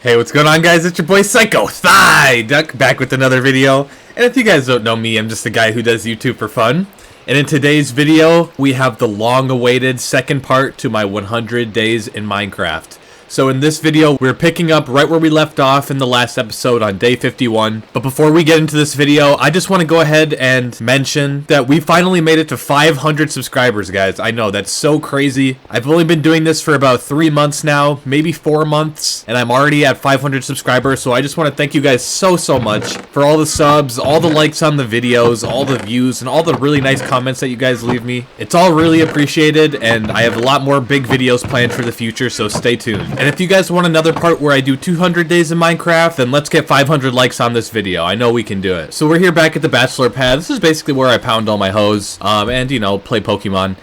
Hey, what's going on, guys? It's your boy Psycho Thigh Duck back with another video. And if you guys don't know me, I'm just a guy who does YouTube for fun. And in today's video, we have the long-awaited second part to my 100 days in Minecraft. So in this video, we're picking up right where we left off in the last episode on day 51. But before we get into this video, I just want to go ahead and mention that we finally made it to 500 subscribers, guys. I know, that's so crazy. I've only been doing this for about 3 months now, maybe 4 months, and I'm already at 500 subscribers. So I just want to thank you guys so much for all the subs, all the likes on the videos, all the views, and all the really nice comments that you guys leave me. It's all really appreciated, and I have a lot more big videos planned for the future, so stay tuned. And if you guys want another part where I do 200 days in Minecraft, then let's get 500 likes on this video. I know we can do it. So we're here back at the bachelor pad. This is basically where I pound all my hoes, and, you know, play Pokemon.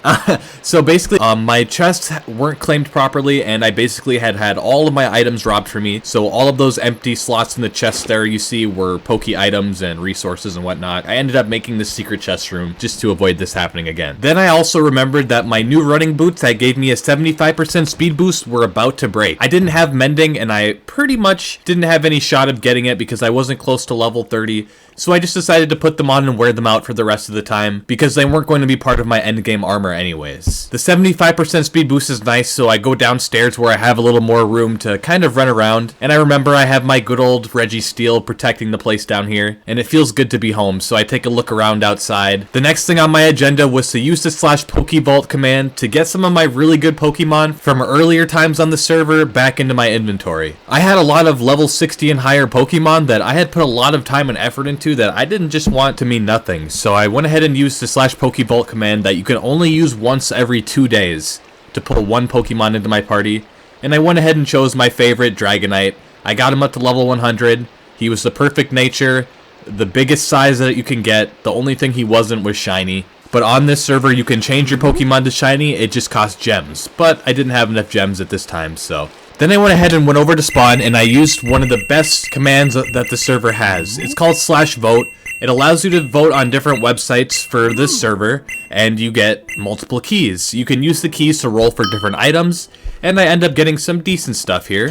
So basically, my chests weren't claimed properly, and I basically had all of my items robbed from me. So all of those empty slots in the chest there you see were Poke items and resources and whatnot. I ended up making this secret chest room just to avoid this happening again. Then I also remembered that my new running boots that gave me a 75% speed boost were about to break. I didn't have mending, and I pretty much didn't have any shot of getting it because I wasn't close to level 30. So I just decided to put them on and wear them out for the rest of the time because they weren't going to be part of my endgame armor anyways. The 75% speed boost is nice, so I go downstairs where I have a little more room to kind of run around. And I remember I have my good old Reggie Steel protecting the place down here, and it feels good to be home, so I take a look around outside. The next thing on my agenda was to use the /PokeVault command to get some of my really good Pokemon from earlier times on the server back into my inventory. I had a lot of level 60 and higher Pokemon that I had put a lot of time and effort into that I didn't just want to mean nothing, so I went ahead and used the /PokeVault command that you can only use once every 2 days to pull one Pokemon into my party, and I went ahead and chose my favorite, Dragonite. I got him up to level 100. He was the perfect nature, the biggest size that you can get. The only thing he wasn't was shiny. But on this server, you can change your Pokemon to shiny, it just costs gems. But I didn't have enough gems at this time, so. Then I went ahead and went over to spawn, and I used one of the best commands that the server has. It's called /vote. It allows you to vote on different websites for this server, and you get multiple keys. You can use the keys to roll for different items, and I end up getting some decent stuff here.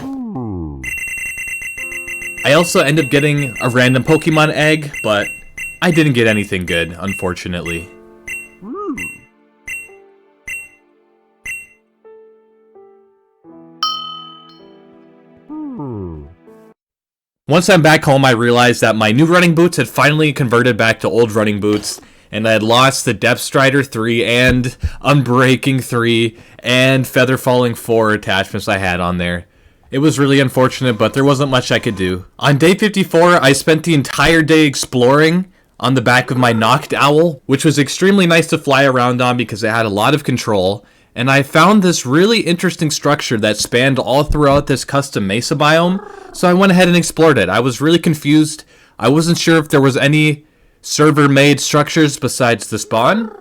I also end up getting a random Pokemon egg, but I didn't get anything good, unfortunately. Once I'm back home, I realized that my new running boots had finally converted back to old running boots, and I had lost the Depth Strider 3 and Unbreaking 3 and Feather Falling 4 attachments I had on there. It was really unfortunate, but there wasn't much I could do. On day 54, I spent the entire day exploring on the back of my Knocked Owl, which was extremely nice to fly around on because it had a lot of control. And I found this really interesting structure that spanned all throughout this custom mesa biome, so I went ahead and explored it. I was really confused. I wasn't sure if there was any server-made structures besides the spawn,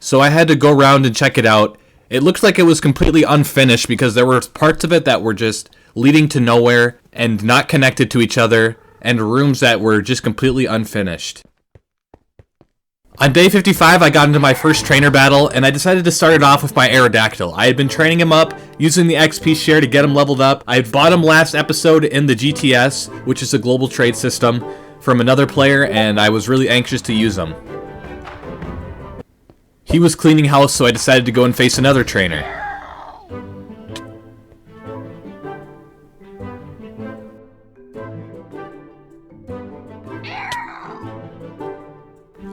so I had to go around and check it out. It looks like it was completely unfinished because there were parts of it that were just leading to nowhere and not connected to each other, and rooms that were just completely unfinished. On day 55, I got into my first trainer battle, and I decided to start it off with my Aerodactyl. I had been training him up, using the XP share to get him leveled up. I had bought him last episode in the GTS, which is a global trade system, from another player, and I was really anxious to use him. He was cleaning house, so I decided to go and face another trainer.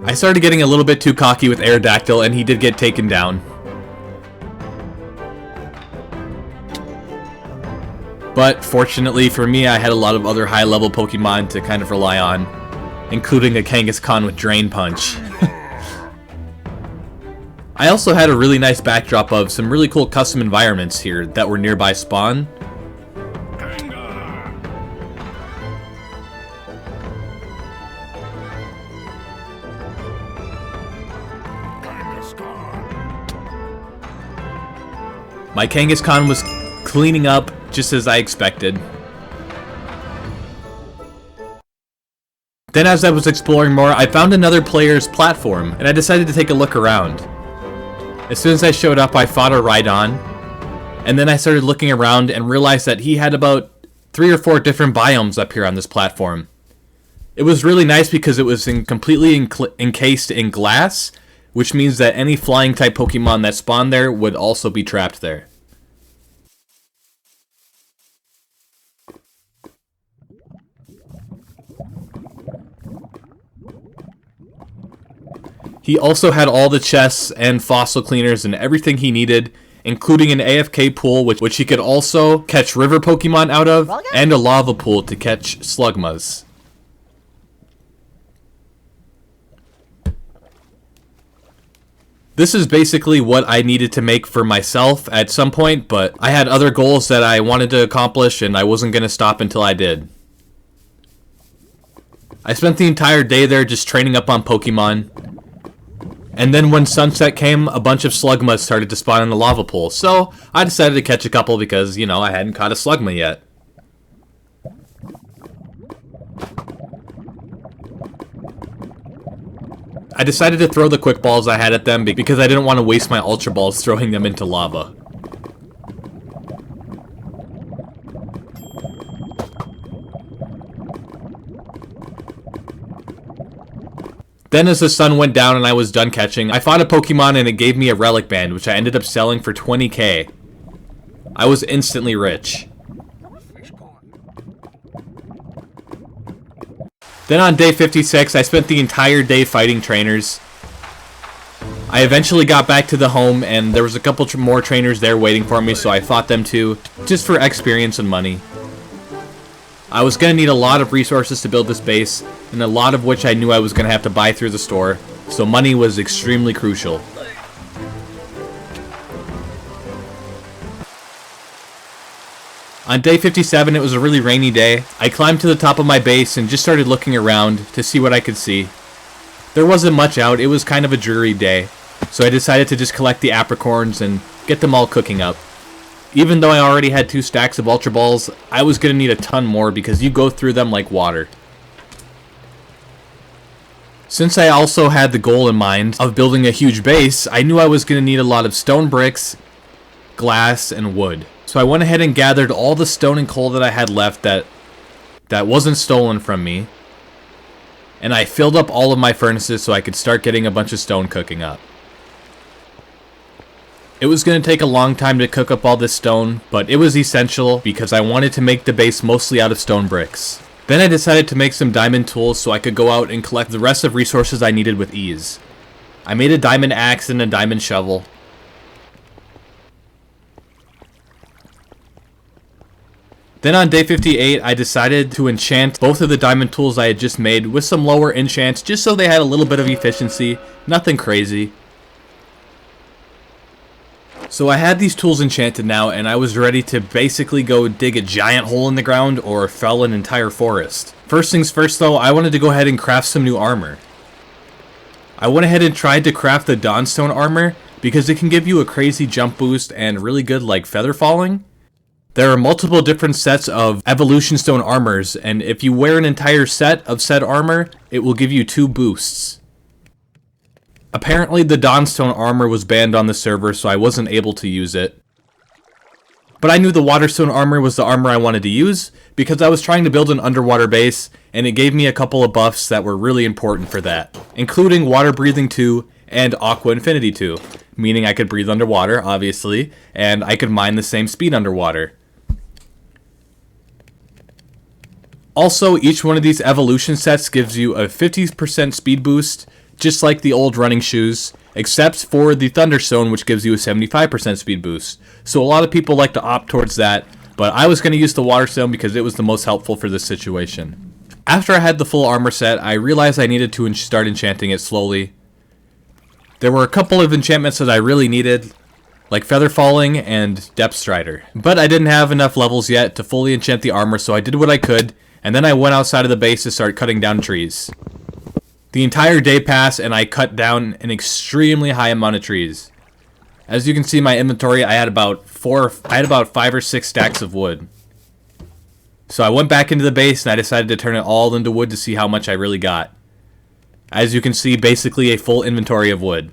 I started getting a little bit too cocky with Aerodactyl, and he did get taken down. But fortunately for me, I had a lot of other high-level Pokemon to kind of rely on, including a Kangaskhan with Drain Punch. I also had a really nice backdrop of some really cool custom environments here that were nearby spawn. My Kangaskhan was cleaning up just as I expected. Then as I was exploring more, I found another player's platform, and I decided to take a look around. As soon as I showed up, I fought a Rhydon, and then I started looking around and realized that he had about 3 or 4 different biomes up here on this platform. It was really nice because it was completely encased in glass, which means that any flying type Pokemon that spawned there would also be trapped there. He also had all the chests and fossil cleaners and everything he needed, including an AFK pool which he could also catch river Pokemon out of, and a lava pool to catch Slugmas. This is basically what I needed to make for myself at some point, but I had other goals that I wanted to accomplish and I wasn't going to stop until I did. I spent the entire day there just training up on Pokemon. And then when sunset came, a bunch of Slugmas started to spawn in the lava pool. So I decided to catch a couple because, you know, I hadn't caught a Slugma yet. I decided to throw the quick balls I had at them because I didn't want to waste my ultra balls throwing them into lava. Then as the sun went down and I was done catching, I fought a Pokemon and it gave me a relic band, which I ended up selling for 20k. I was instantly rich. Then on day 56, I spent the entire day fighting trainers. I eventually got back to the home and there was a couple more trainers there waiting for me, so I fought them too, just for experience and money. I was going to need a lot of resources to build this base, and a lot of which I knew I was going to have to buy through the store, so money was extremely crucial. On day 57, it was a really rainy day. I climbed to the top of my base and just started looking around to see what I could see. There wasn't much out, it was kind of a dreary day, so I decided to just collect the apricorns and get them all cooking up. Even though I already had 2 stacks of Ultra Balls, I was going to need a ton more because you go through them like water. Since I also had the goal in mind of building a huge base, I knew I was going to need a lot of stone bricks, glass, and wood. So I went ahead and gathered all the stone and coal that I had left that wasn't stolen from me. And I filled up all of my furnaces so I could start getting a bunch of stone cooking up. It was going to take a long time to cook up all this stone, but it was essential because I wanted to make the base mostly out of stone bricks. Then I decided to make some diamond tools so I could go out and collect the rest of resources I needed with ease. I made a diamond axe and a diamond shovel. Then on day 58, I decided to enchant both of the diamond tools I had just made with some lower enchants just so they had a little bit of efficiency, nothing crazy. So I had these tools enchanted now, and I was ready to basically go dig a giant hole in the ground or fell an entire forest. First things first though, I wanted to go ahead and craft some new armor. I went ahead and tried to craft the Dawnstone armor because it can give you a crazy jump boost and really good like feather falling. There are multiple different sets of Evolution Stone armors, and if you wear an entire set of said armor, it will give you 2 boosts. Apparently the Dawnstone armor was banned on the server, so I wasn't able to use it. But I knew the Waterstone armor was the armor I wanted to use, because I was trying to build an underwater base, and it gave me a couple of buffs that were really important for that, including Water Breathing 2 and Aqua Infinity 2, meaning I could breathe underwater, obviously, and I could mine the same speed underwater. Also, each one of these evolution sets gives you a 50% speed boost, just like the old running shoes, except for the Thunderstone, which gives you a 75% speed boost. So a lot of people like to opt towards that, but I was going to use the Waterstone because it was the most helpful for this situation. After I had the full armor set, I realized I needed to start enchanting it slowly. There were a couple of enchantments that I really needed, like Feather Falling and Depth Strider. But I didn't have enough levels yet to fully enchant the armor, so I did what I could, and then I went outside of the base to start cutting down trees. The entire day passed and I cut down an extremely high amount of trees. As you can see in my inventory, I had about 5 or 6 stacks of wood. So I went back into the base and I decided to turn it all into wood to see how much I really got. As you can see, basically a full inventory of wood.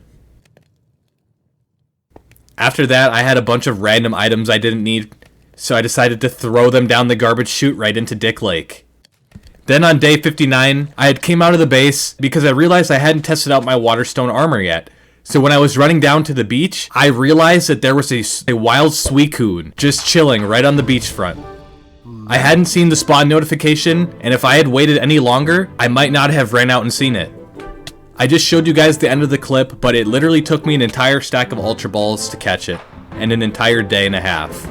After that, I had a bunch of random items I didn't need, so I decided to throw them down the garbage chute right into Dick Lake. Then on day 59, I had came out of the base because I realized I hadn't tested out my waterstone armor yet. So when I was running down to the beach, I realized that there was a wild Suicune just chilling right on the beachfront. I hadn't seen the spawn notification, and if I had waited any longer, I might not have ran out and seen it. I just showed you guys the end of the clip, but it literally took me an entire stack of Ultra Balls to catch it, and an entire day and a half.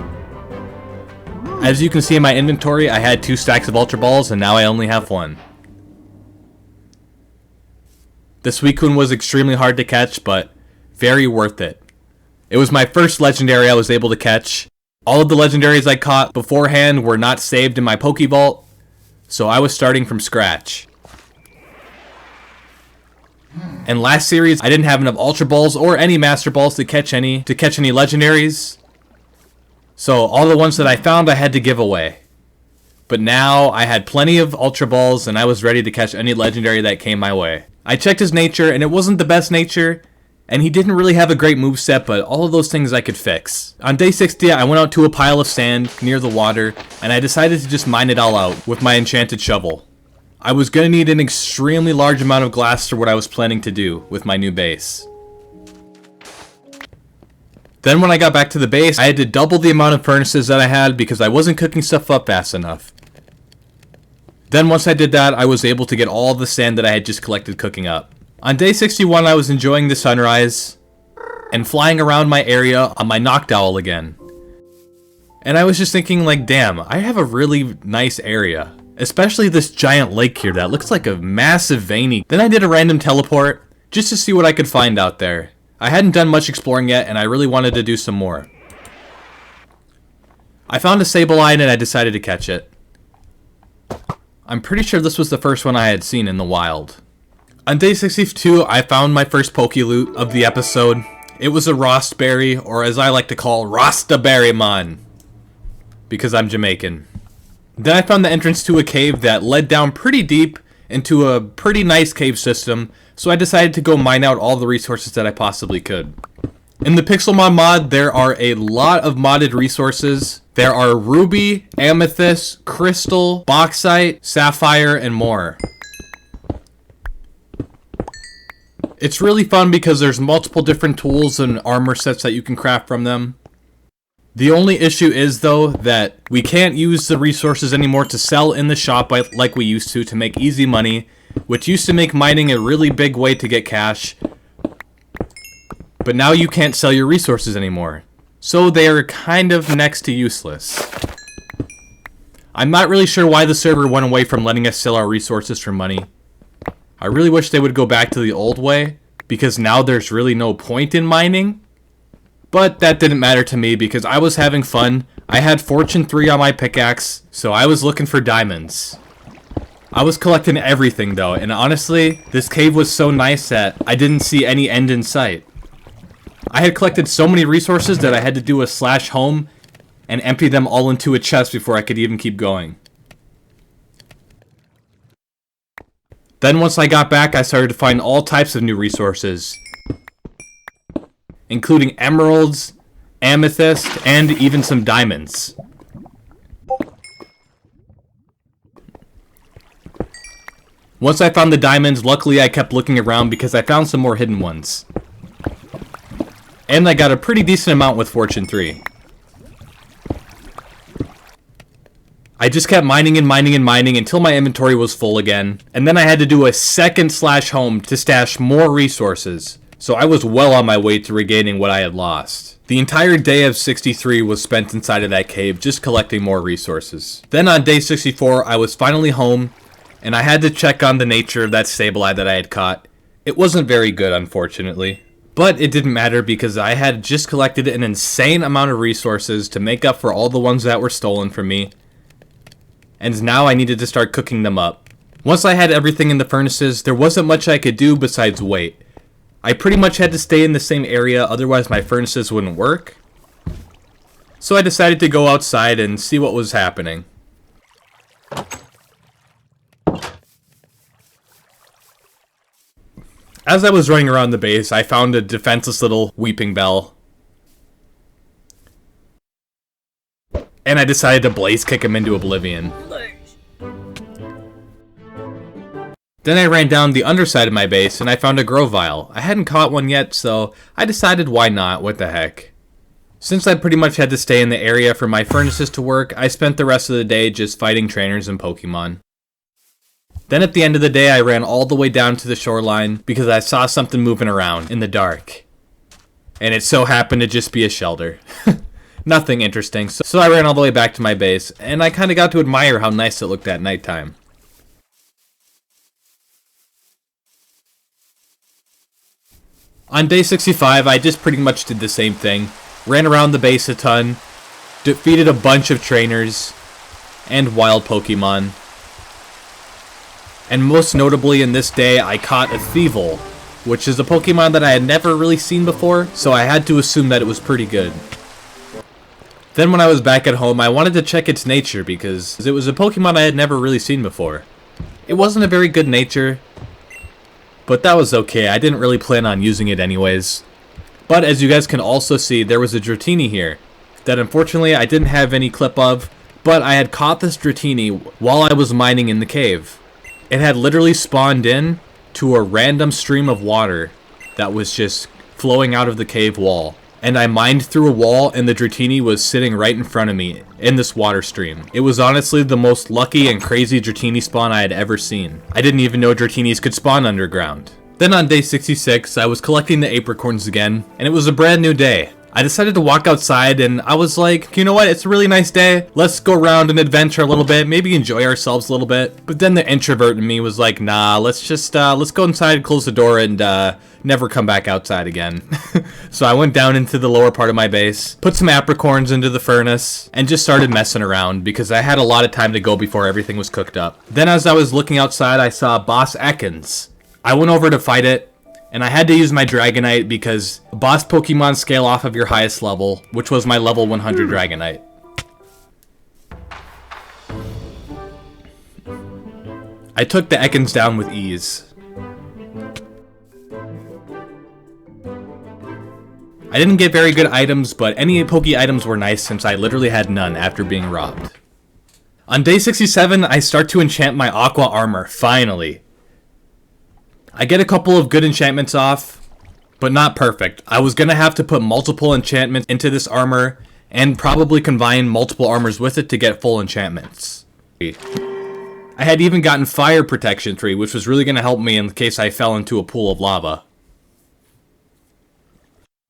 As you can see in my inventory, I had 2 stacks of Ultra Balls, and now I only have 1. The Suicune was extremely hard to catch, but very worth it. It was my first legendary I was able to catch. All of the legendaries I caught beforehand were not saved in my Pokevault, so I was starting from scratch. And last series, I didn't have enough Ultra Balls or any Master Balls to catch any legendaries. So all the ones that I found I had to give away. But now I had plenty of Ultra Balls and I was ready to catch any legendary that came my way. I checked his nature and it wasn't the best nature, and he didn't really have a great moveset, but all of those things I could fix. On day 60, I went out to a pile of sand near the water and I decided to just mine it all out with my enchanted shovel. I was going to need an extremely large amount of glass for what I was planning to do with my new base. Then when I got back to the base, I had to double the amount of furnaces that I had because I wasn't cooking stuff up fast enough. Then once I did that, I was able to get all the sand that I had just collected cooking up. On day 61, I was enjoying the sunrise and flying around my area on my Noctowl again. And I was just thinking like, damn, I have a really nice area. Especially this giant lake here that looks like a massive veiny. Then I did a random teleport just to see what I could find out there. I hadn't done much exploring yet, and I really wanted to do some more. I found a Sableye and I decided to catch it. I'm pretty sure this was the first one I had seen in the wild. On day 62, I found my first Pokeloot of the episode. It was a Rostberry, or as I like to call, Rostaberrymon, because I'm Jamaican. Then I found the entrance to a cave that led down pretty deep into a pretty nice cave system, so I decided to go mine out all the resources that I possibly could. In the Pixelmon mod, there are a lot of modded resources. There are ruby, amethyst, crystal, bauxite, sapphire, and more. It's really fun because there's multiple different tools and armor sets that you can craft from them. The only issue is, though, that we can't use the resources anymore to sell in the shop like we used to make easy money, which used to make mining a really big way to get cash. But now you can't sell your resources anymore, so they are kind of next to useless. I'm not really sure why the server went away from letting us sell our resources for money. I really wish they would go back to the old way, because now there's really no point in mining. But that didn't matter to me because I was having fun. I had Fortune 3 on my pickaxe, so I was looking for diamonds. I was collecting everything though, and honestly, this cave was so nice that I didn't see any end in sight. I had collected so many resources that I had to do a /home and empty them all into a chest before I could even keep going. Then once I got back, I started to find all types of new resources, including emeralds, amethyst, and even some diamonds. Once I found the diamonds, luckily I kept looking around because I found some more hidden ones. And I got a pretty decent amount with Fortune 3. I just kept mining and mining and mining until my inventory was full again, and then I had to do a second /home to stash more resources, so I was well on my way to regaining what I had lost. The entire day of 63 was spent inside of that cave just collecting more resources. Then on day 64, I was finally home, and I had to check on the nature of that Sableye that I had caught. It wasn't very good, unfortunately. But it didn't matter because I had just collected an insane amount of resources to make up for all the ones that were stolen from me. And now I needed to start cooking them up. Once I had everything in the furnaces, there wasn't much I could do besides wait. I pretty much had to stay in the same area, otherwise my furnaces wouldn't work. So I decided to go outside and see what was happening. As I was running around the base, I found a defenseless little weeping bell. And Then I decided to blaze kick him into oblivion. Then I ran down the underside of my base and I found a Grovile. I hadn't caught one yet, so I decided why not, what the heck. Since I pretty much had to stay in the area for my furnaces to work, I spent the rest of the day just fighting trainers and Pokemon. Then at the end of the day, I ran all the way down to the shoreline because I saw something moving around in the dark. And it so happened to just be a shelter. Nothing interesting, so I ran all the way back to my base, and I kind of got to admire how nice it looked at nighttime. On day 65, I just pretty much did the same thing. Ran around the base a ton, defeated a bunch of trainers, and wild Pokemon. And most notably in this day, I caught a Thievul, which is a Pokemon that I had never really seen before, so I had to assume that it was pretty good. Then when I was back at home, I wanted to check its nature because it was a Pokemon I had never really seen before. It wasn't a very good nature, but that was okay. I didn't really plan on using it anyways. But as you guys can also see, there was a Dratini here that unfortunately I didn't have any clip of, but I had caught this Dratini while I was mining in the cave. It had literally spawned in to a random stream of water that was just flowing out of the cave wall. And I mined through a wall and the Dratini was sitting right in front of me in this water stream. It was honestly the most lucky and crazy Dratini spawn I had ever seen. I didn't even know Dratinis could spawn underground. Then on day 66, I was collecting the apricorns again, and it was a brand new day. I decided to walk outside and I was like, you know what, it's a really nice day. Let's go around and adventure a little bit, maybe enjoy ourselves a little bit. But then the introvert in me was like, nah, let's go inside, close the door, and never come back outside again. So I went down into the lower part of my base, put some apricorns into the furnace, and just started messing around because I had a lot of time to go before everything was cooked up. Then as I was looking outside, I saw Boss Ekans. I went over to fight it, and I had to use my Dragonite because boss Pokemon scale off of your highest level, which was my level 100 Dragonite. I took the Ekans down with ease. I didn't get very good items, but any Poke items were nice since I literally had none after being robbed. On day 67, I start to enchant my Aqua Armor, finally. I get a couple of good enchantments off, but not perfect. I was going to have to put multiple enchantments into this armor, and probably combine multiple armors with it to get full enchantments. I had even gotten Fire Protection 3, which was really going to help me in case I fell into a pool of lava.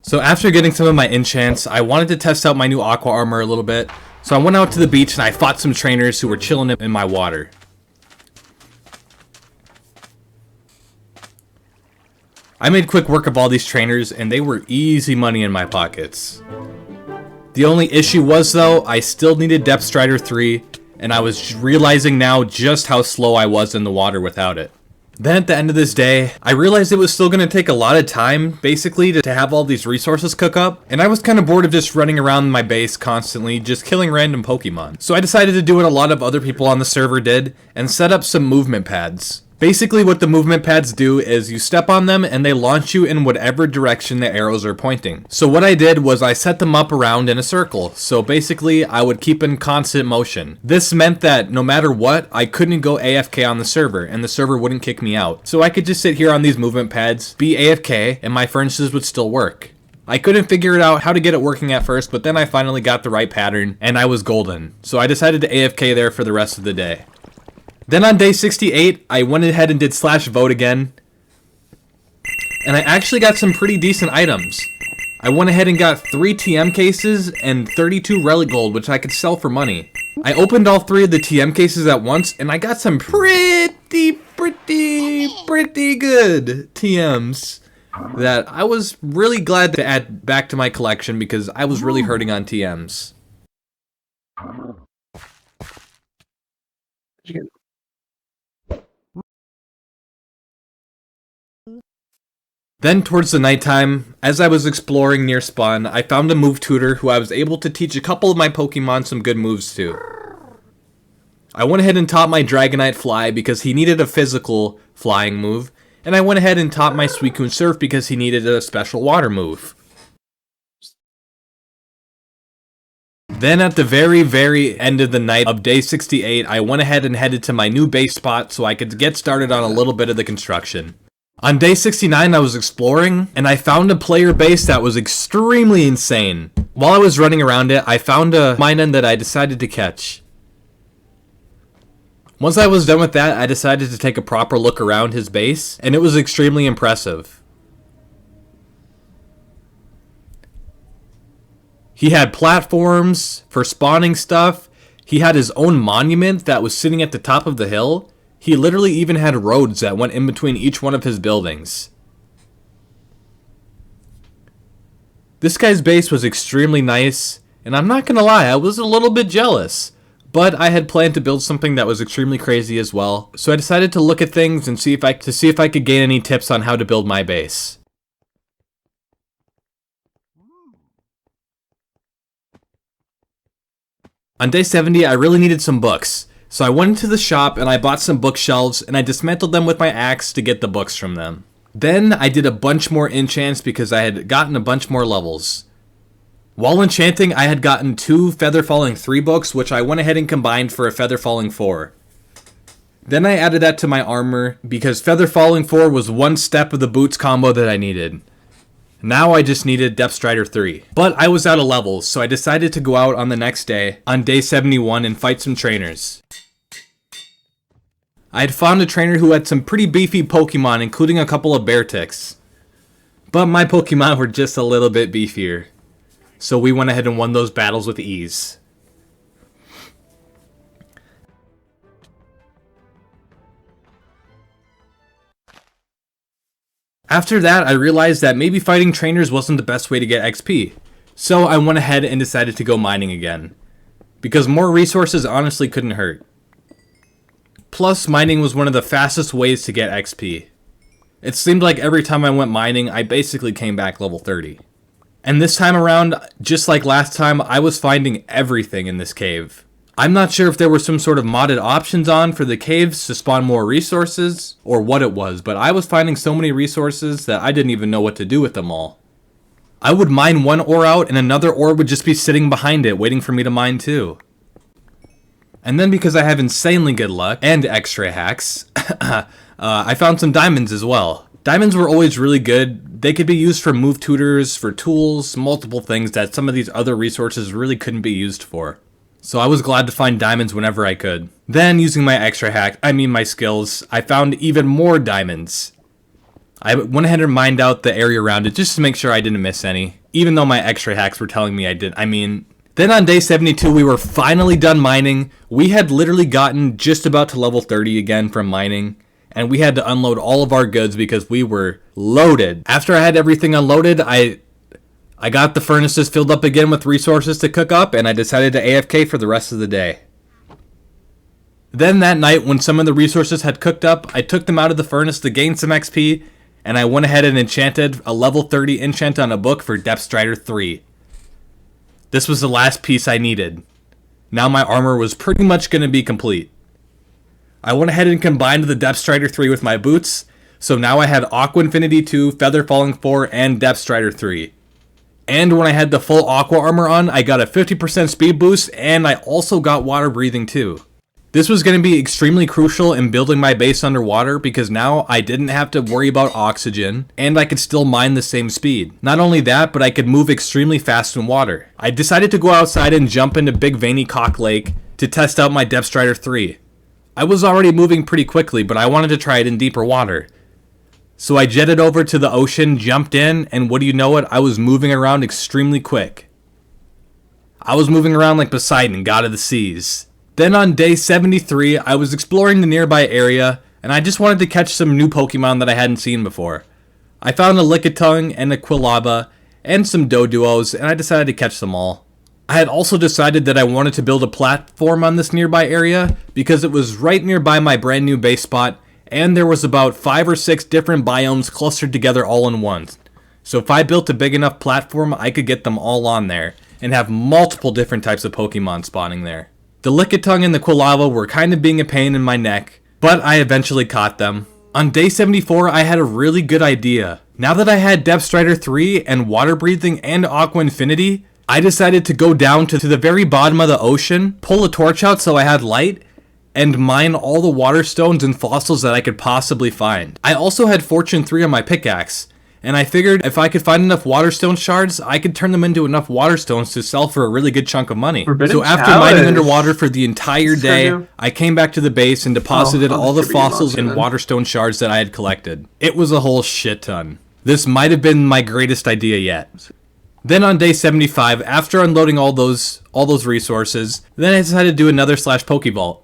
So after getting some of my enchants, I wanted to test out my new Aqua Armor a little bit, so I went out to the beach and I fought some trainers who were chilling in my water. I made quick work of all these trainers, and they were easy money in my pockets. The only issue was, though, I still needed Depth Strider 3, and I was realizing now just how slow I was in the water without it. Then at the end of this day, I realized it was still going to take a lot of time, basically, to have all these resources cook up, and I was kind of bored of just running around my base constantly, just killing random Pokemon. So I decided to do what a lot of other people on the server did, and set up some movement pads. Basically, what the movement pads do is you step on them and they launch you in whatever direction the arrows are pointing. So what I did was I set them up around in a circle. So basically, I would keep in constant motion. This meant that no matter what, I couldn't go AFK on the server and the server wouldn't kick me out. So I could just sit here on these movement pads, be AFK, and my furnaces would still work. I couldn't figure out how to get it working at first, but then I finally got the right pattern and I was golden. So I decided to AFK there for the rest of the day. Then on day 68, I went ahead and did /vote again, and I actually got some pretty decent items. I went ahead and got 3 TM cases and 32 relic gold, which I could sell for money. I opened all 3 of the TM cases at once, and I got some pretty good TMs that I was really glad to add back to my collection because I was really hurting on TMs. Then towards the nighttime, as I was exploring near spawn, I found a move tutor who I was able to teach a couple of my Pokemon some good moves to. I went ahead and taught my Dragonite Fly because he needed a physical flying move, and I went ahead and taught my Suicune Surf because he needed a special water move. Then at the very end of the night of day 68, I went ahead and headed to my new base spot so I could get started on a little bit of the construction. On day 69, I was exploring, and I found a player base that was extremely insane. While I was running around it, I found a mine end that I decided to catch. Once I was done with that, I decided to take a proper look around his base, and it was extremely impressive. He had platforms for spawning stuff. He had his own monument that was sitting at the top of the hill. He literally even had roads that went in between each one of his buildings. This guy's base was extremely nice, and I'm not gonna lie, I was a little bit jealous. But I had planned to build something that was extremely crazy as well, so I decided to look at things and see if I could gain any tips on how to build my base. On day 70, I really needed some books, so I went into the shop and I bought some bookshelves and I dismantled them with my axe to get the books from them. Then I did a bunch more enchants because I had gotten a bunch more levels. While enchanting, I had gotten 2 Feather Falling 3 books, which I went ahead and combined for a Feather Falling 4. Then I added that to my armor because Feather Falling 4 was one step of the boots combo that I needed. Now I just needed Depth Strider 3. But I was out of levels, so I decided to go out on the next day, on day 71, and fight some trainers. I had found a trainer who had some pretty beefy Pokemon, including a couple of Bearticks. But my Pokemon were just a little bit beefier. So we went ahead and won those battles with ease. After that, I realized that maybe fighting trainers wasn't the best way to get XP. So I went ahead and decided to go mining again. Because more resources honestly couldn't hurt. Plus, mining was one of the fastest ways to get XP. It seemed like every time I went mining, I basically came back level 30. And this time around, just like last time, I was finding everything in this cave. I'm not sure if there were some sort of modded options on for the caves to spawn more resources, or what it was, but I was finding so many resources that I didn't even know what to do with them all. I would mine one ore out, and another ore would just be sitting behind it, waiting for me to mine too. And then because I have insanely good luck, and extra hacks, I found some diamonds as well. Diamonds were always really good. They could be used for move tutors, for tools, multiple things that some of these other resources really couldn't be used for. So I was glad to find diamonds whenever I could. Then, using my extra hack, my skills, I found even more diamonds. I went ahead and mined out the area around it just to make sure I didn't miss any. Even though my extra hacks were telling me I did. Then on day 72, we were finally done mining. We had literally gotten just about to level 30 again from mining. And we had to unload all of our goods because we were loaded. After I had everything unloaded, I got the furnaces filled up again with resources to cook up, and I decided to AFK for the rest of the day. Then that night, when some of the resources had cooked up, I took them out of the furnace to gain some XP, and I went ahead and enchanted a level 30 enchant on a book for Depth Strider 3. This was the last piece I needed. Now my armor was pretty much going to be complete. I went ahead and combined the Depth Strider 3 with my boots, so now I had Aqua Infinity 2, Feather Falling 4, and Depth Strider 3. And when I had the full aqua armor on, I got a 50% speed boost, and I also got water breathing too. This was going to be extremely crucial in building my base underwater because now I didn't have to worry about oxygen, and I could still mine the same speed. Not only that, but I could move extremely fast in water. I decided to go outside and jump into Big Veiny Cock Lake to test out my Depth Strider 3. I was already moving pretty quickly, but I wanted to try it in deeper water. So I jetted over to the ocean, jumped in, and what do you know it, I was moving around extremely quick. I was moving around like Poseidon, god of the seas. Then on day 73, I was exploring the nearby area, and I just wanted to catch some new Pokemon that I hadn't seen before. I found a Lickitung and a Quilava, and some Doduos, and I decided to catch them all. I had also decided that I wanted to build a platform on this nearby area, because it was right nearby my brand new base spot, and there was about 5 or 6 different biomes clustered together all in one. So if I built a big enough platform, I could get them all on there, and have multiple different types of Pokemon spawning there. The Lickitung and the Quilava were kind of being a pain in my neck, but I eventually caught them. On day 74, I had a really good idea. Now that I had Depth Strider 3 and Water Breathing and Aqua Infinity, I decided to go down to the very bottom of the ocean, pull a torch out so I had light, and mine all the water stones and fossils that I could possibly find. I also had Fortune 3 on my pickaxe, and I figured if I could find enough water stone shards, I could turn them into enough water stones to sell for a really good chunk of money. So after mining underwater for the entire day, I came back to the base and deposited all the fossils and water stone shards that I had collected. It was a whole shit ton. This might have been my greatest idea yet. Then on day 75, after unloading all those resources, then I decided to do another /Pokevault.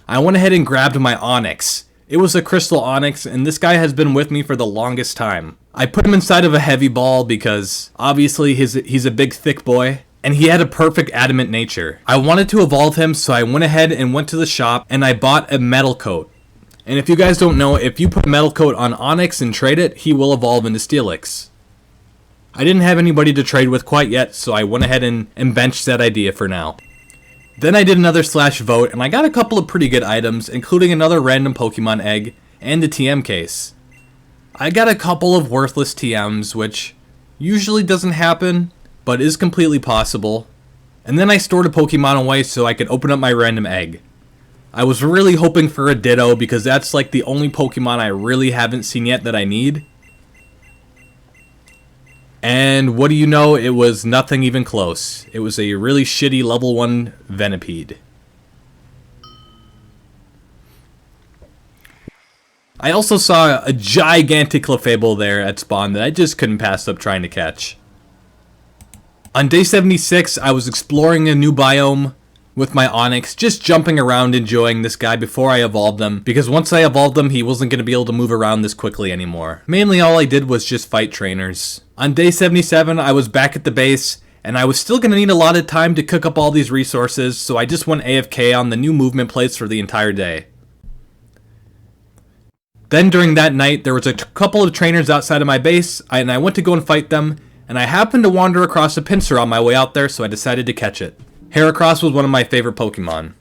I went ahead and grabbed my Onyx. It was a crystal Onyx, and this guy has been with me for the longest time. I put him inside of a heavy ball because, obviously, he's a big, thick boy, and he had a perfect adamant nature. I wanted to evolve him, so I went ahead and went to the shop, and I bought a metal coat. And if you guys don't know, if you put metal coat on Onyx and trade it, he will evolve into Steelix. I didn't have anybody to trade with quite yet, so I went ahead and benched that idea for now. Then I did another /vote, and I got a couple of pretty good items, including another random Pokemon egg and a TM case. I got a couple of worthless TMs, which usually doesn't happen, but is completely possible. And then I stored a Pokemon away so I could open up my random egg. I was really hoping for a Ditto because that's like the only Pokemon I really haven't seen yet that I need. And what do you know, it was nothing even close. It was a really shitty level 1 Venipede. I also saw a gigantic Clefable there at spawn that I just couldn't pass up trying to catch. On day 76, I was exploring a new biome with my Onyx, just jumping around enjoying this guy before I evolved him, because once I evolved him, he wasn't going to be able to move around this quickly anymore. Mainly all I did was just fight trainers. On day 77, I was back at the base, and I was still going to need a lot of time to cook up all these resources, so I just went AFK on the new movement plates for the entire day. Then during that night, there was a couple of trainers outside of my base, and I went to go and fight them, and I happened to wander across a Pinsir on my way out there, so I decided to catch it. Heracross was one of my favorite Pokemon.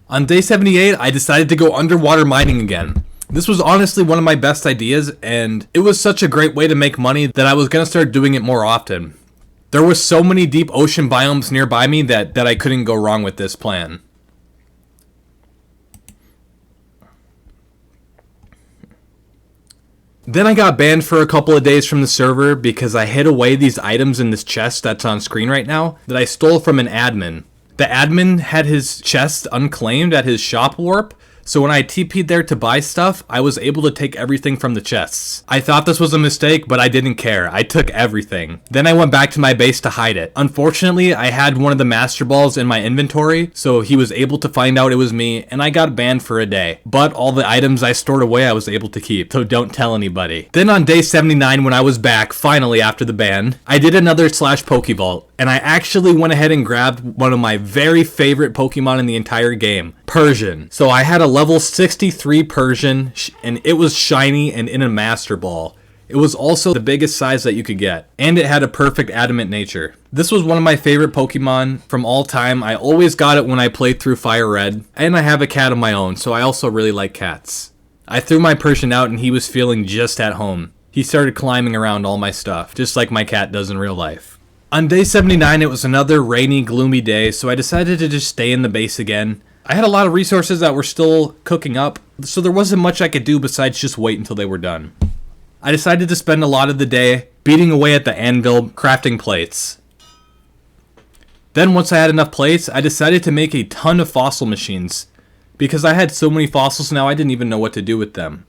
On day 78, I decided to go underwater mining again. This was honestly one of my best ideas, and it was such a great way to make money that I was going to start doing it more often. There were so many deep ocean biomes nearby me that I couldn't go wrong with this plan. Then I got banned for a couple of days from the server because I hid away these items in this chest that's on screen right now that I stole from an admin. The admin had his chest unclaimed at his shop warp, so when I TP'd there to buy stuff, I was able to take everything from the chests. I thought this was a mistake, but I didn't care. I took everything. Then I went back to my base to hide it. Unfortunately, I had one of the Master Balls in my inventory, so he was able to find out it was me, and I got banned for a day. But all the items I stored away I was able to keep, so don't tell anybody. Then on day 79, when I was back, finally after the ban, I did another /Pokevault, and I actually went ahead and grabbed one of my very favorite Pokemon in the entire game, Persian. So I had a level 63 Persian, and it was shiny and in a Master Ball. It was also the biggest size that you could get, and it had a perfect adamant nature. This was one of my favorite Pokemon from all time. I always got it when I played through Fire Red, and I have a cat of my own, so I also really like cats. I threw my Persian out and he was feeling just at home. He started climbing around all my stuff, just like my cat does in real life. On day 79, it was another rainy, gloomy day, so I decided to just stay in the base again. I had a lot of resources that were still cooking up, so there wasn't much I could do besides just wait until they were done. I decided to spend a lot of the day beating away at the anvil, crafting plates. Then once I had enough plates, I decided to make a ton of fossil machines, because I had so many fossils now I didn't even know what to do with them.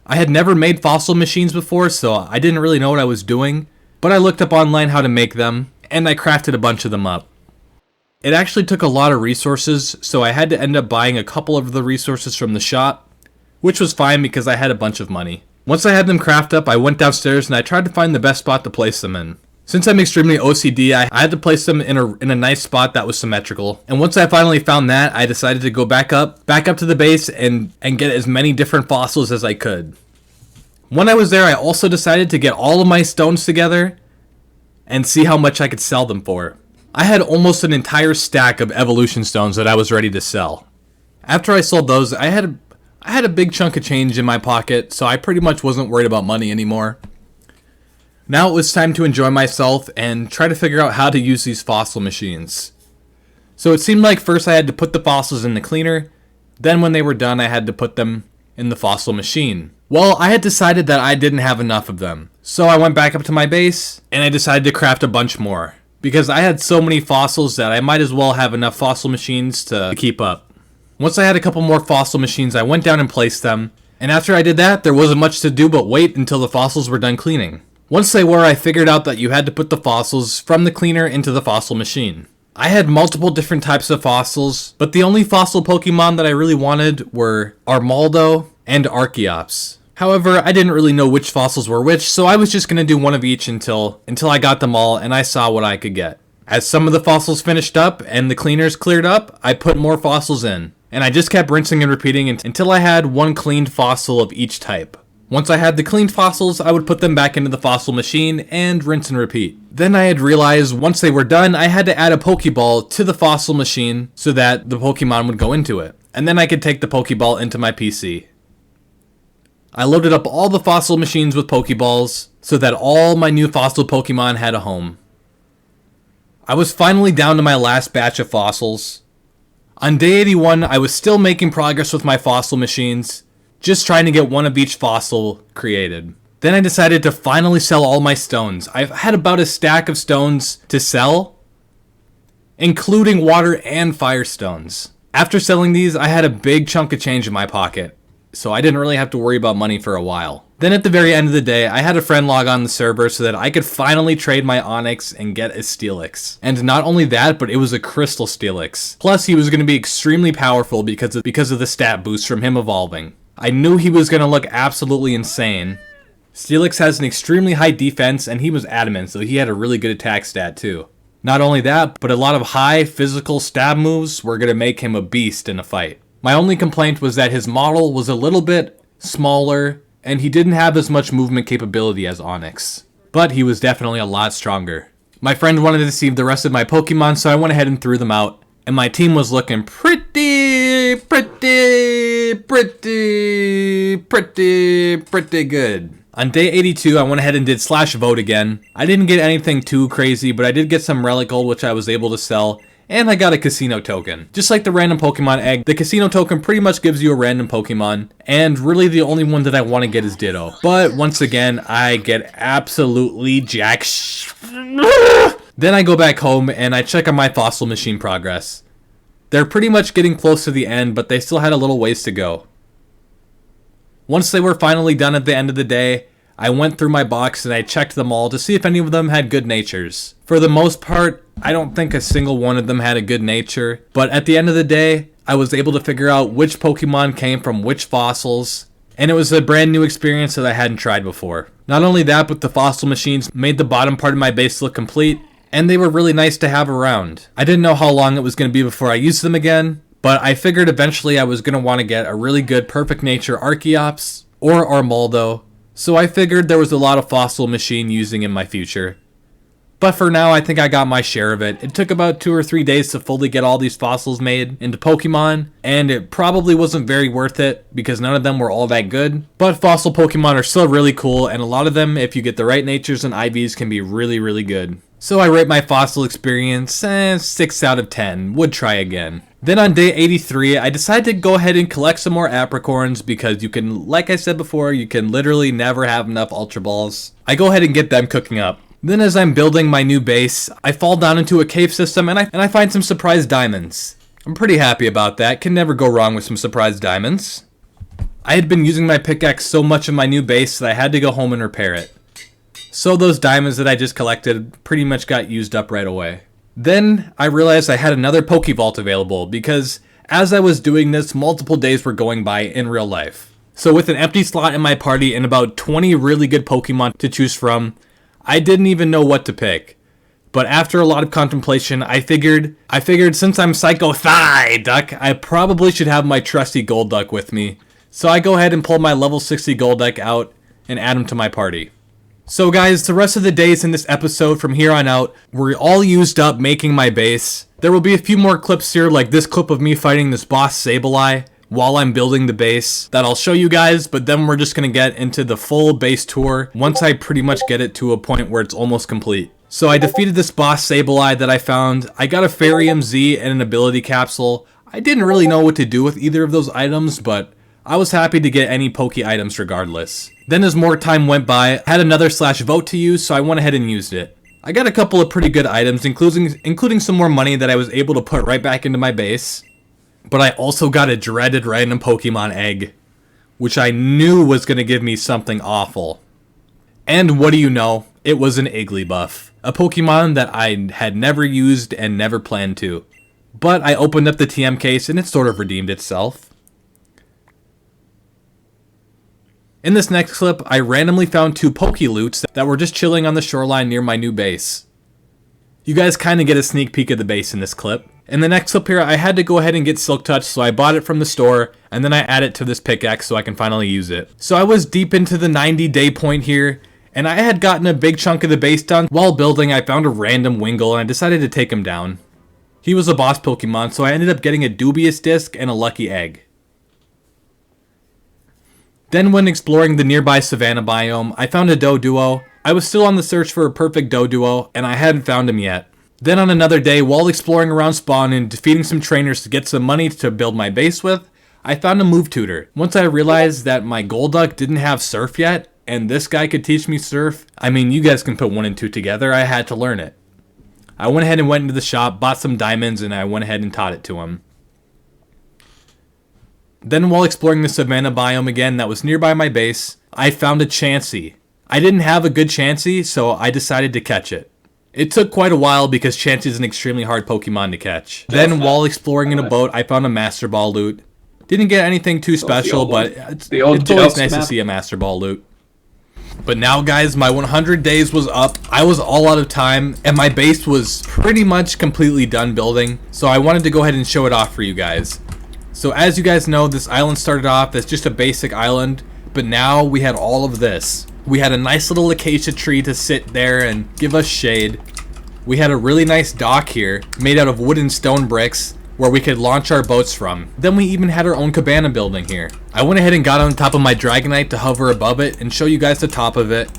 I had never made fossil machines before, so I didn't really know what I was doing, but I looked up online how to make them, and I crafted a bunch of them up. It actually took a lot of resources, so I had to end up buying a couple of the resources from the shop, which was fine because I had a bunch of money. Once I had them craft up, I went downstairs and I tried to find the best spot to place them in. Since I'm extremely OCD, I had to place them in a nice spot that was symmetrical. And once I finally found that, I decided to go back up to the base and get as many different fossils as I could. When I was there, I also decided to get all of my stones together and see how much I could sell them for. I had almost an entire stack of evolution stones that I was ready to sell. After I sold those, I had a big chunk of change in my pocket, so I pretty much wasn't worried about money anymore. Now it was time to enjoy myself and try to figure out how to use these fossil machines. So it seemed like first I had to put the fossils in the cleaner, then when they were done I had to put them in the fossil machine. Well, I had decided that I didn't have enough of them, so I went back up to my base and I decided to craft a bunch more. Because I had so many fossils that I might as well have enough fossil machines to keep up. Once I had a couple more fossil machines, I went down and placed them, and after I did that, there wasn't much to do but wait until the fossils were done cleaning. Once they were, I figured out that you had to put the fossils from the cleaner into the fossil machine. I had multiple different types of fossils, but the only fossil Pokemon that I really wanted were Armaldo and Archeops. However, I didn't really know which fossils were which, so I was just going to do one of each until I got them all and I saw what I could get. As some of the fossils finished up and the cleaners cleared up, I put more fossils in. And I just kept rinsing and repeating until I had one cleaned fossil of each type. Once I had the cleaned fossils, I would put them back into the fossil machine and rinse and repeat. Then I had realized once they were done, I had to add a Pokeball to the fossil machine so that the Pokemon would go into it. And then I could take the Pokeball into my PC. I loaded up all the fossil machines with Pokeballs so that all my new fossil Pokemon had a home. I was finally down to my last batch of fossils. On day 81, I was still making progress with my fossil machines, just trying to get one of each fossil created. Then I decided to finally sell all my stones. I've had about a stack of stones to sell, including water and fire stones. After selling these, I had a big chunk of change in my pocket, so I didn't really have to worry about money for a while. Then at the very end of the day, I had a friend log on the server so that I could finally trade my Onyx and get a Steelix. And not only that, but it was a Crystal Steelix. Plus, he was going to be extremely powerful because of the stat boost from him evolving. I knew he was going to look absolutely insane. Steelix has an extremely high defense, and he was adamant, so he had a really good attack stat too. Not only that, but a lot of high physical stab moves were going to make him a beast in a fight. My only complaint was that his model was a little bit smaller, and he didn't have as much movement capability as Onyx. But he was definitely a lot stronger. My friend wanted to see the rest of my Pokemon, so I went ahead and threw them out. And my team was looking pretty good. On day 82, I went ahead and did /vote again. I didn't get anything too crazy, but I did get some Relic Gold, which I was able to sell. And I got a Casino Token. Just like the random Pokemon egg, the Casino Token pretty much gives you a random Pokemon, and really the only one that I want to get is Ditto. But once again, I get absolutely Then I go back home and I check on my fossil machine progress. They're pretty much getting close to the end, but they still had a little ways to go. Once they were finally done at the end of the day, I went through my box and I checked them all to see if any of them had good natures. For the most part, I don't think a single one of them had a good nature, but at the end of the day, I was able to figure out which Pokemon came from which fossils, and it was a brand new experience that I hadn't tried before. Not only that, but the fossil machines made the bottom part of my base look complete, and they were really nice to have around. I didn't know how long it was going to be before I used them again, but I figured eventually I was going to want to get a really good perfect nature Archeops or Armaldo, so I figured there was a lot of fossil machine using in my future. But for now, I think I got my share of it. It took about 2 or 3 days to fully get all these fossils made into Pokemon, and it probably wasn't very worth it because none of them were all that good. But fossil Pokemon are still really cool, and a lot of them, if you get the right natures and IVs, can be really, really good. So I rate my fossil experience 6 out of 10. Would try again. Then on day 83, I decided to go ahead and collect some more apricorns because you can, like I said before, you can literally never have enough Ultra Balls. I go ahead and get them cooking up. Then as I'm building my new base, I fall down into a cave system and I find some surprise diamonds. I'm pretty happy about that. Can never go wrong with some surprise diamonds. I had been using my pickaxe so much in my new base that I had to go home and repair it. So those diamonds that I just collected pretty much got used up right away. Then I realized I had another Pokevault available because as I was doing this, multiple days were going by in real life. So with an empty slot in my party and about 20 really good Pokemon to choose from, I didn't even know what to pick. But after a lot of contemplation, I figured since I'm Psycho Duck, I probably should have my trusty Golduck with me. So I go ahead and pull my level 60 Golduck out and add him to my party. So guys, the rest of the days in this episode from here on out were all used up making my base. There will be a few more clips here, like this clip of me fighting this boss Sableye, while I'm building the base that I'll show you guys, but then we're just gonna get into the full base tour once I pretty much get it to a point where it's almost complete. So I defeated this boss Sableye that I found. I got a Farium Z and an ability capsule. I didn't really know what to do with either of those items, but I was happy to get any Poke items regardless. Then as more time went by, I had another /vote to use, so I went ahead and used it. I got a couple of pretty good items, including some more money that I was able to put right back into my base. But I also got a dreaded random Pokemon egg, which I knew was going to give me something awful. And what do you know? It was an Igglybuff, a Pokemon that I had never used and never planned to. But I opened up the TM case and it sort of redeemed itself. In this next clip, I randomly found 2 Pokeloots that were just chilling on the shoreline near my new base. You guys kind of get a sneak peek of the base in this clip. In the next clip here, I had to go ahead and get Silk Touch, so I bought it from the store, and then I add it to this pickaxe so I can finally use it. So I was deep into the 90-day point here, and I had gotten a big chunk of the base done. While building, I found a random Wingull, and I decided to take him down. He was a boss Pokemon, so I ended up getting a Dubious Disc and a Lucky Egg. Then when exploring the nearby Savannah biome, I found a Doduo. I was still on the search for a perfect Doduo, and I hadn't found him yet. Then on another day, while exploring around spawn and defeating some trainers to get some money to build my base with, I found a move tutor. Once I realized that my Golduck didn't have Surf yet, and this guy could teach me Surf, I mean, you guys can put 1 and 2 together, I had to learn it. I went ahead and went into the shop, bought some diamonds, and I went ahead and taught it to him. Then while exploring the Savannah biome again that was nearby my base, I found a Chansey. I didn't have a good Chansey, so I decided to catch it. It took quite a while because Chansey is an extremely hard Pokemon to catch. Then while exploring in a boat, I found a Master Ball loot. Didn't get anything too special, but it's always nice to see a Master Ball loot. But now guys, my 100 days was up. I was all out of time, and my base was pretty much completely done building, so I wanted to go ahead and show it off for you guys. So as you guys know, this island started off as just a basic island, but now we had all of this. We had a nice little acacia tree to sit there and give us shade. We had a really nice dock here, made out of wood and stone bricks, where we could launch our boats from. Then we even had our own cabana building here. I went ahead and got on top of my Dragonite to hover above it and show you guys the top of it.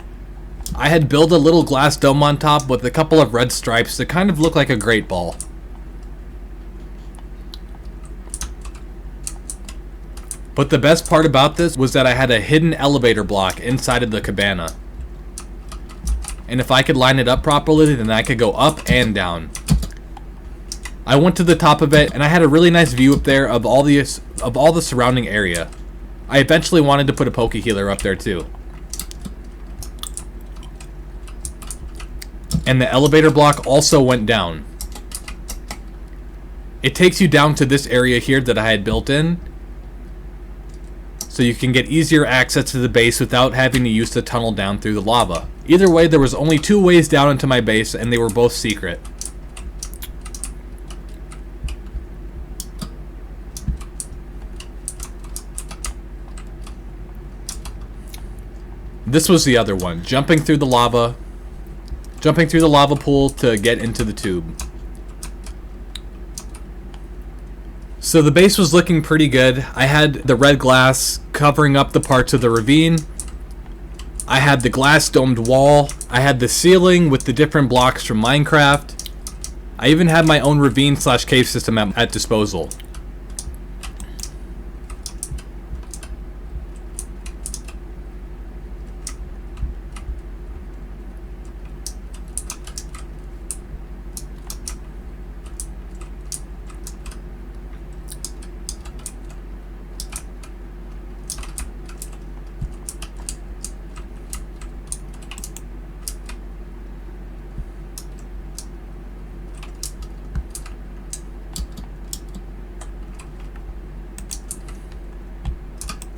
I had built a little glass dome on top with a couple of red stripes that kind of look like a great ball. But the best part about this was that I had a hidden elevator block inside of the cabana. And if I could line it up properly, then I could go up and down. I went to the top of it, and I had a really nice view up there of all the surrounding area. I eventually wanted to put a Poke Healer up there too. And the elevator block also went down. It takes you down to this area here that I had built in, so you can get easier access to the base without having to use the tunnel down through the lava. Either way, there was only 2 ways down into my base, and they were both secret. This was the other one, jumping through the lava pool to get into the tube. So the base was looking pretty good. I had the red glass covering up the parts of the ravine. I had the glass domed wall. I had the ceiling with the different blocks from Minecraft. I even had my own ravine/cave system at disposal.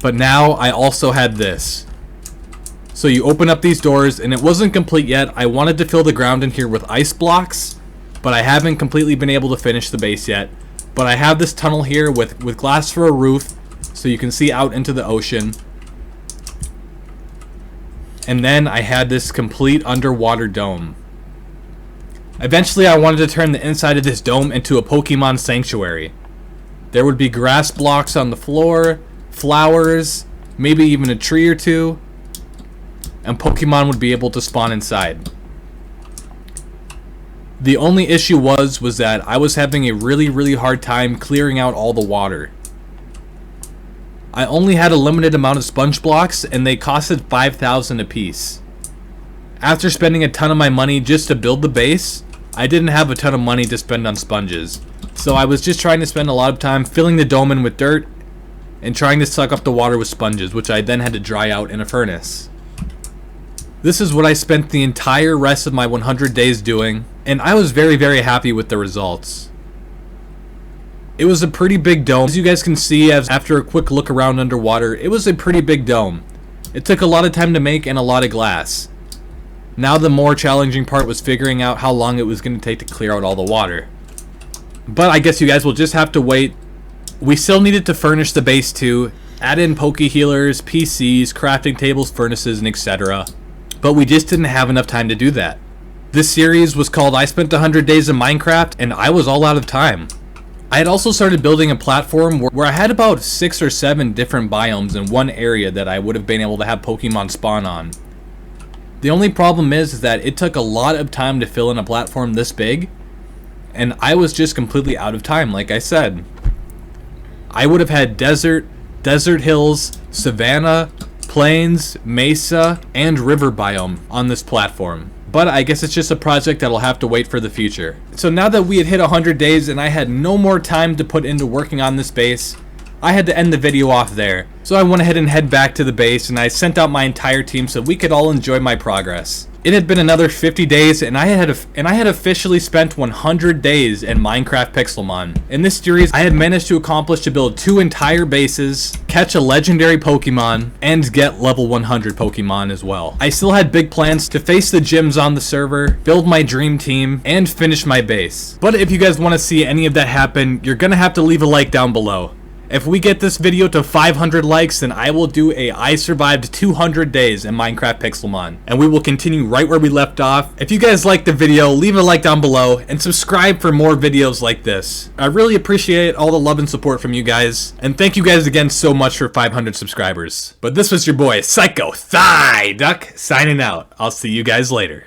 But now I also had this. So you open up these doors, and it wasn't complete yet. I wanted to fill the ground in here with ice blocks, but I haven't completely been able to finish the base yet. But I have this tunnel here with glass for a roof, so you can see out into the ocean. And then I had this complete underwater dome. Eventually I wanted to turn the inside of this dome into a Pokemon sanctuary. There would be grass blocks on the floor, flowers, maybe even a tree or two, and Pokemon would be able to spawn inside. The only issue was that I was having a really hard time clearing out all the water. I only had a limited amount of sponge blocks, and they costed 5,000 apiece. After spending a ton of my money just to build the base, I didn't have a ton of money to spend on sponges. So I was just trying to spend a lot of time filling the dome in with dirt and trying to suck up the water with sponges, which I then had to dry out in a furnace. This is what I spent the entire rest of my 100 days doing, and I was very happy with the results. It was a pretty big dome. As you guys can see, after a quick look around underwater, it was a pretty big dome. It took a lot of time to make and a lot of glass. Now the more challenging part was figuring out how long it was going to take to clear out all the water. But I guess you guys will just have to wait. We still needed to furnish the base too, add in Poke Healers, PCs, crafting tables, furnaces, and etc. But we just didn't have enough time to do that. This series was called I Spent 100 Days in Minecraft, and I was all out of time. I had also started building a platform where I had about 6 or 7 different biomes in one area that I would have been able to have Pokemon spawn on. The only problem is that it took a lot of time to fill in a platform this big, and I was just completely out of time, like I said. I would have had desert hills, savanna, plains, mesa, and river biome on this platform. But I guess it's just a project that'll have to wait for the future. So now that we had hit 100 days and I had no more time to put into working on this base, I had to end the video off there. So I went ahead and head back to the base, and I sent out my entire team so we could all enjoy my progress. It had been another 50 days, and I had officially spent 100 days in Minecraft Pixelmon. In this series, I had managed to accomplish to build 2 entire bases, catch a legendary Pokemon, and get level 100 Pokemon as well. I still had big plans to face the gyms on the server, build my dream team, and finish my base. But if you guys want to see any of that happen, you're gonna have to leave a like down below. If we get this video to 500 likes, then I will do a I survived 200 days in Minecraft Pixelmon, and we will continue right where we left off. If you guys liked the video, leave a like down below and subscribe for more videos like this. I really appreciate all the love and support from you guys, and thank you guys again so much for 500 subscribers. But this was your boy Psycho Thigh Duck signing out. I'll see you guys later.